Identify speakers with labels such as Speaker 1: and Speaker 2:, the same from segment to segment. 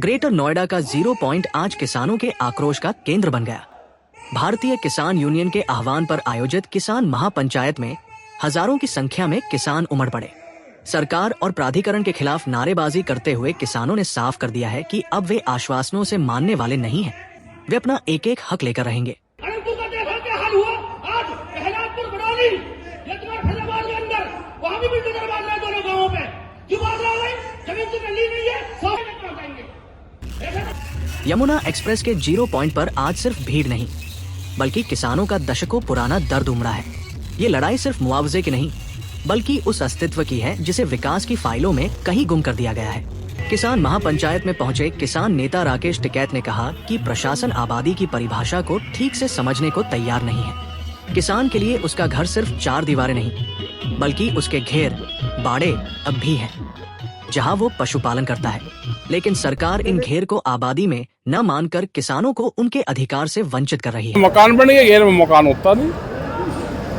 Speaker 1: Greater Noida का 0 point आज किसानों के आक्रोश का केंद्र बन गया। भारतीय किसान यूनियन के आह्वान पर आयोजित किसान महापंचायत में हजारों की संख्या में किसान उमड़ पड़े। सरकार और प्राधिकरण के खिलाफ नारेबाजी करते हुए किसानों ने साफ कर दिया है कि अब वे आश्वासनों से मानने वाले नहीं हैं। वे अपना एक एक हक लेकर रहेंगे। यमुना एक्सप्रेस के 0 पॉइंट पर आज सिर्फ भीड़ नहीं बल्कि किसानों का दशकों पुराना दर्द उमड़ा है। ये लड़ाई सिर्फ मुआवजे की नहीं बल्कि उस अस्तित्व की है जिसे विकास की फाइलों में कहीं गुम कर दिया गया है। किसान महापंचायत में पहुंचे किसान नेता राकेश टिकैत ने कहा कि प्रशासन आबादी की परिभाषा को ठीक से समझने को तैयार नहीं है। किसान के लिए उसका घर सिर्फ 4 दीवारें नहीं बल्कि उसके घेर बाड़े अब भी हैं, जहां वो पशुपालन करता है। लेकिन सरकार इन घेर को आबादी में न मानकर किसानों को उनके अधिकार से वंचित कर रही है।
Speaker 2: मकान बनेंगे, घेर में मकान होता नहीं,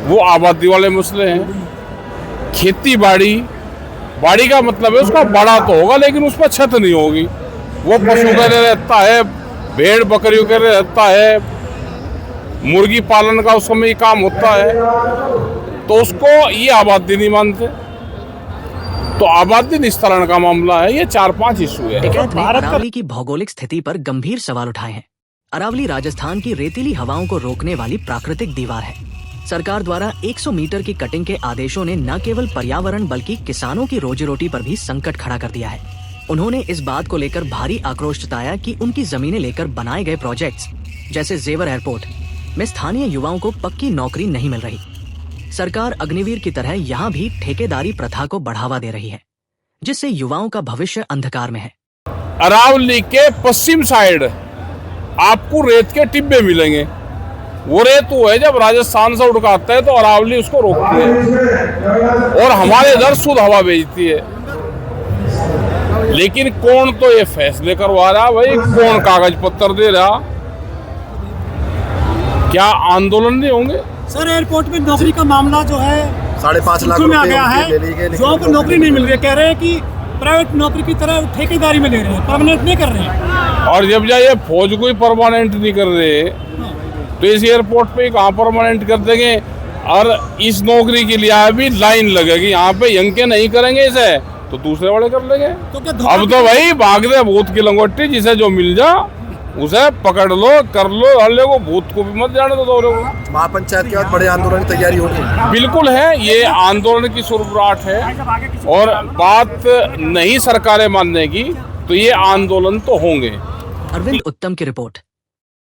Speaker 2: वो आबादी वाले मसले हैं। खेती बाड़ी का मतलब है उसका बड़ा तो होगा लेकिन उस पर छत नहीं होगी। वो पशु के लिए रहता है, भेड़ बकरियों के लिए रहता है, मुर्गी पालन का उस समय काम होता है, तो उसको ये आबादी नहीं मानते। तो आबादी निस्तारण का मामला है, ये 4-5 इशू है।
Speaker 1: टिकैत ने अरावली की भौगोलिक स्थिति पर गंभीर सवाल उठाए हैं। अरावली राजस्थान की रेतीली हवाओं को रोकने वाली प्राकृतिक दीवार है। सरकार द्वारा 100 मीटर की कटिंग के आदेशों ने न केवल पर्यावरण बल्कि किसानों की रोजी रोटी पर भी संकट खड़ा कर दिया है। उन्होंने इस बात को लेकर भारी आक्रोश जताया कि उनकी जमीनें लेकर बनाए गए प्रोजेक्ट्स जैसे जेवर एयरपोर्ट में स्थानीय युवाओं को पक्की नौकरी नहीं मिल रही। सरकार अग्निवीर की तरह यहाँ भी ठेकेदारी प्रथा को बढ़ावा दे रही है, जिससे युवाओं का भविष्य अंधकार में है।
Speaker 2: अरावली के पश्चिम साइड आपको रेत के टिब्बे मिलेंगे। वो रेत वो है जब राजस्थान से उड़काता है तो अरावली उसको रोकती है और हमारे इधर शुद्ध हवा भेजती है। लेकिन कौन तो ये फैसले करवा रहा भाई, कौन कागज पत्र दे रहा? क्या आंदोलन नहीं होंगे?
Speaker 3: सर, एयरपोर्ट में नौकरी का मामला जो है
Speaker 4: 5.5 लाख
Speaker 3: में आ गया है। जो को नौकरी नहीं मिल रही, कह रहे हैं कि प्राइवेट नौकरी की तरह ठेकेदारी में ले रहे हैं, परमानेंट नहीं कर रहे हैं।
Speaker 2: और जब ये फौज को ही परमानेंट नहीं कर रहे तो इस एयरपोर्ट पे कहाँ परमानेंट कर देंगे? और इस नौकरी के लिए अभी लाइन लगेगी, यहाँ पे यंग के नहीं करेंगे इसे तो दूसरे वाले कर लेंगे। तो अब तो भाई भाग दे भूत की लंगोटी, जिसे जो मिल जा उसे पकड़ लो, कर लो, हल्ले को भूत को भी मत जाने दो।
Speaker 4: महापंचायत के बाद बड़े आंदोलन की तैयारी होगी।
Speaker 2: बिल्कुल है, ये आंदोलन की शुरुआत है और बात नहीं सरकारें मानने की तो ये आंदोलन तो होंगे।
Speaker 1: अरविंद उत्तम की रिपोर्ट।